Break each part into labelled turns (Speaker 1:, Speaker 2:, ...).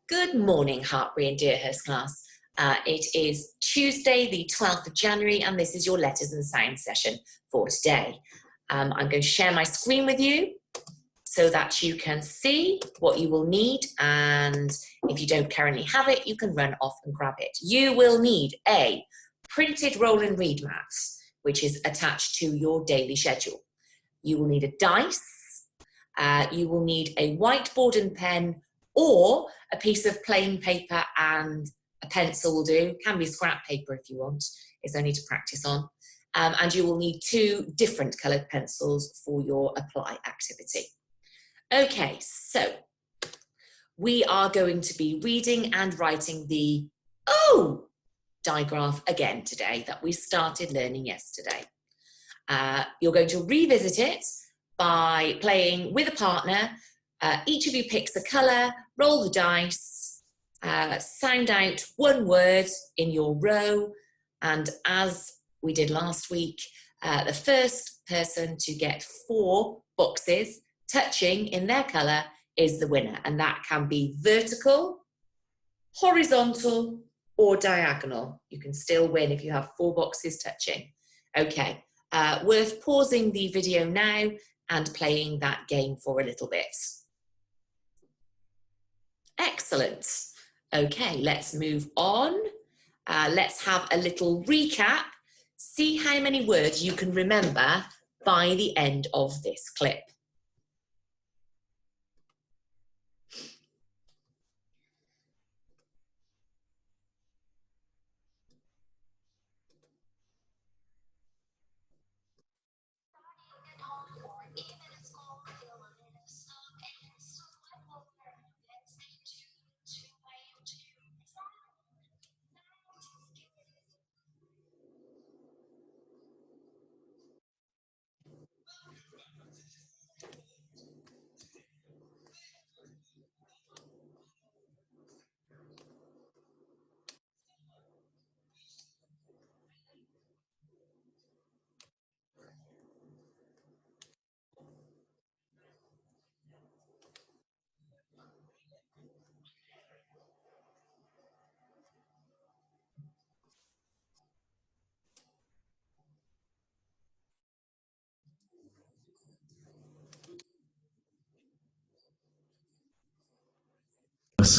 Speaker 1: Good morning, Hartbury and Deerhurst class. It is Tuesday, the 12th of January, and this is your letters and sounds session for today. I'm going to share my screen with you so that you can see what you will need, and if you don't currently have it, you can run off and grab it. You will need a printed roll and read mat, which is attached to your daily schedule. You will need a dice. You will need a whiteboard and pen, or a piece of plain paper and a pencil will do. Can be scrap paper if you want. It's only to practice on. And you will need 2 different coloured pencils for your apply activity. Okay, so we are going to be reading and writing the O digraph again today that we started learning yesterday. You're going to revisit it by playing with a partner. Each of you picks a colour, roll the dice, sound out one word in your row, and as we did last week, the first person to get 4 boxes touching in their colour is the winner, and that can be vertical, horizontal, or diagonal. You can still win if you have 4 boxes touching. Okay, worth pausing the video now and playing that game for a little bit. Excellent. Okay, let's move on. Let's have a little recap. See how many words you can remember by the end of this clip.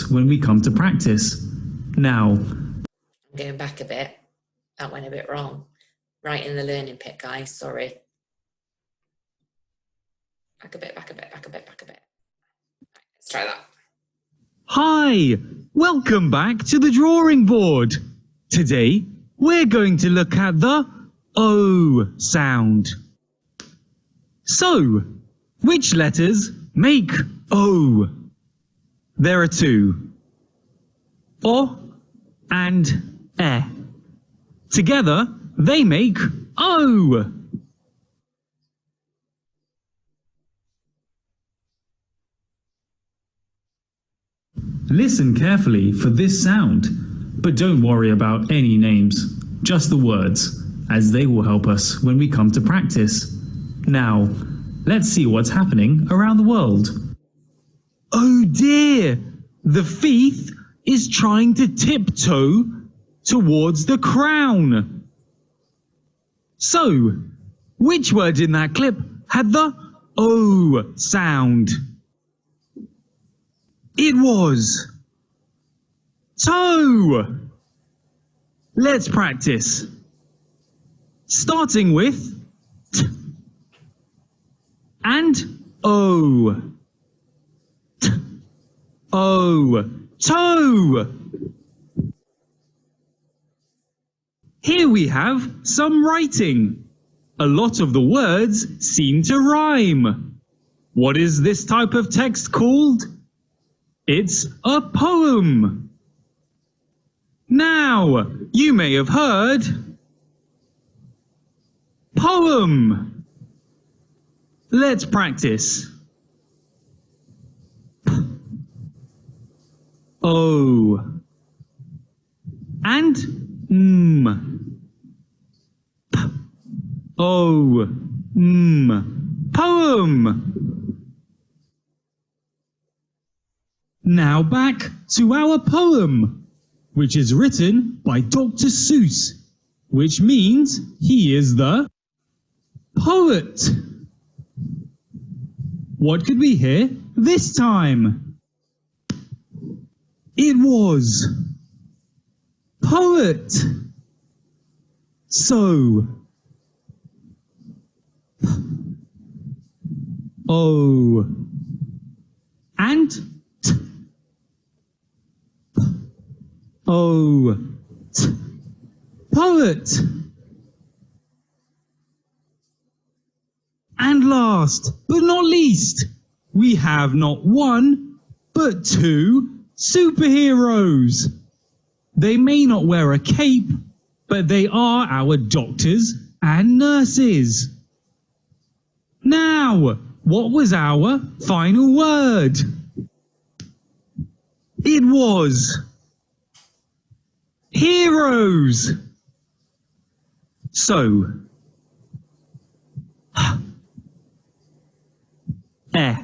Speaker 2: When we come to practice. Now,
Speaker 1: I'm going back a bit. That went a bit wrong. Right in the learning pit, guys, sorry. Back a bit, back a bit, back a bit, back a bit. Right, let's try that.
Speaker 2: hi! Welcome back to the drawing board. Today, we're going to look at the O sound. So, which letters make O? There are 2. O and E. Together, they make O. Listen carefully for this sound, but don't worry about any names, just the words, as they will help us when we come to practice. Now, let's see what's happening around the world. Oh dear! The thief is trying to tiptoe towards the crown. So, which word in that clip had the O sound? It was toe. Let's practice. Starting with T and O. T, O, toe. Here we have some writing. A lot of the words seem to rhyme. What is this type of text called? It's a poem. Now, you may have heard poem. Let's practice. P, O, and M. P, O, M. Poem. Now back to our poem, which is written by Dr. Seuss, which means he is the poet. What could we hear this time? It was poet. So, O and T. O T. Poet. And last but not least, we have not one but two superheroes. They may not wear a cape, but they are our doctors and nurses. Now, what was our final word? It was heroes. So, E,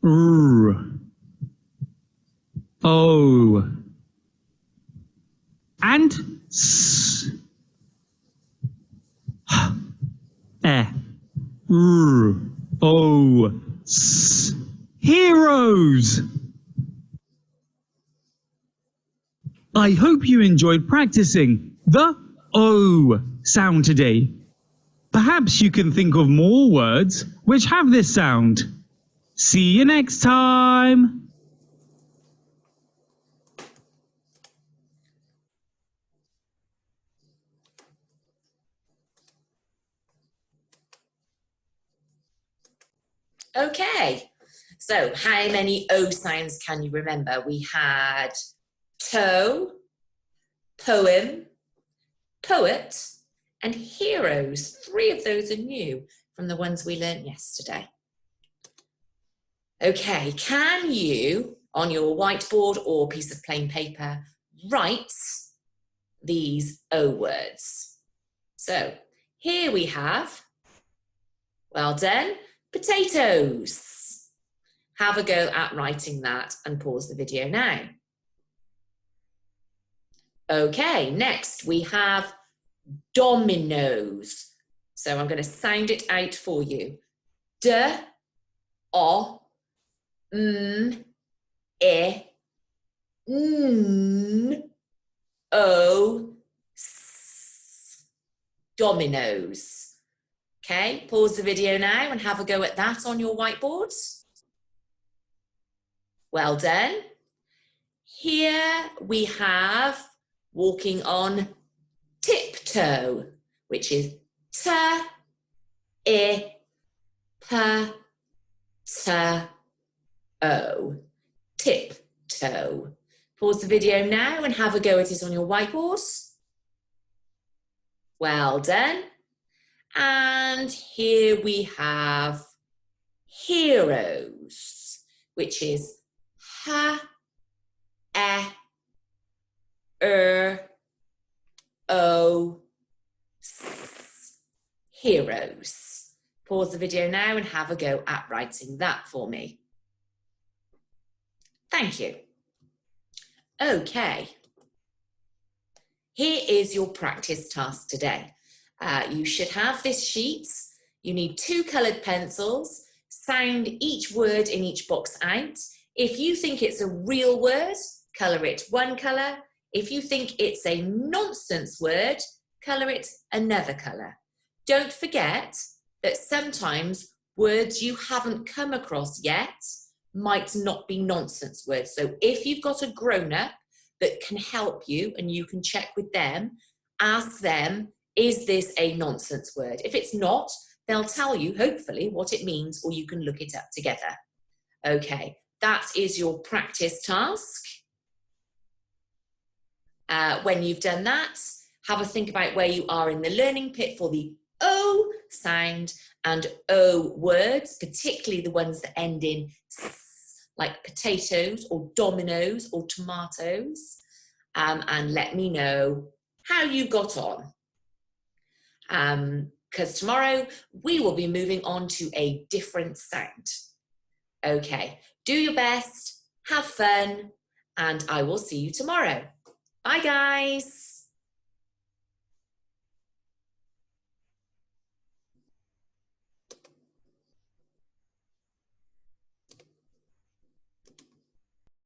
Speaker 2: R, O, and S. E, R, O, S. Heroes! I hope you enjoyed practicing the O sound today. Perhaps you can think of more words which have this sound. See you next time!
Speaker 1: Okay, so how many O sounds can you remember? We had toe, poem, poet, and heroes. 3 of those are new from the ones we learnt yesterday. Okay, can you, on your whiteboard or piece of plain paper, write these O words? So here we have, well done, potatoes. Have a go at writing that and pause the video now. Okay, next we have dominoes. So I'm going to sound it out for you. D, O, M, E, N, O, S. Dominoes. Okay, pause the video now and have a go at that on your whiteboards. Well done. Here we have walking on tiptoe, which is T, I, P, T, O. Tiptoe. Pause the video now and have a go at it on your whiteboards. Well done. And here we have heroes, which is H, E, R, O, S. Heroes. Pause the video now and have a go at writing that for me. Thank you. Okay. Here is your practice task today. You should have this sheet. You need 2 coloured pencils. Sound each word in each box out. If you think it's a real word, colour it one colour. If you think it's a nonsense word, colour it another colour. Don't forget that sometimes words you haven't come across yet might not be nonsense words. So if you've got a grown-up that can help you and you can check with them, ask them, is this a nonsense word? If it's not, they'll tell you, hopefully, what it means, or you can look it up together. Okay, that is your practice task. When you've done that, have a think about where you are in the learning pit for the O sound and O words, particularly the ones that end in S, like potatoes or dominoes or tomatoes, and let me know how you got on. Because tomorrow we will be moving on to a different sound. Okay, Do your best, have fun, and I will see you tomorrow. Bye, guys.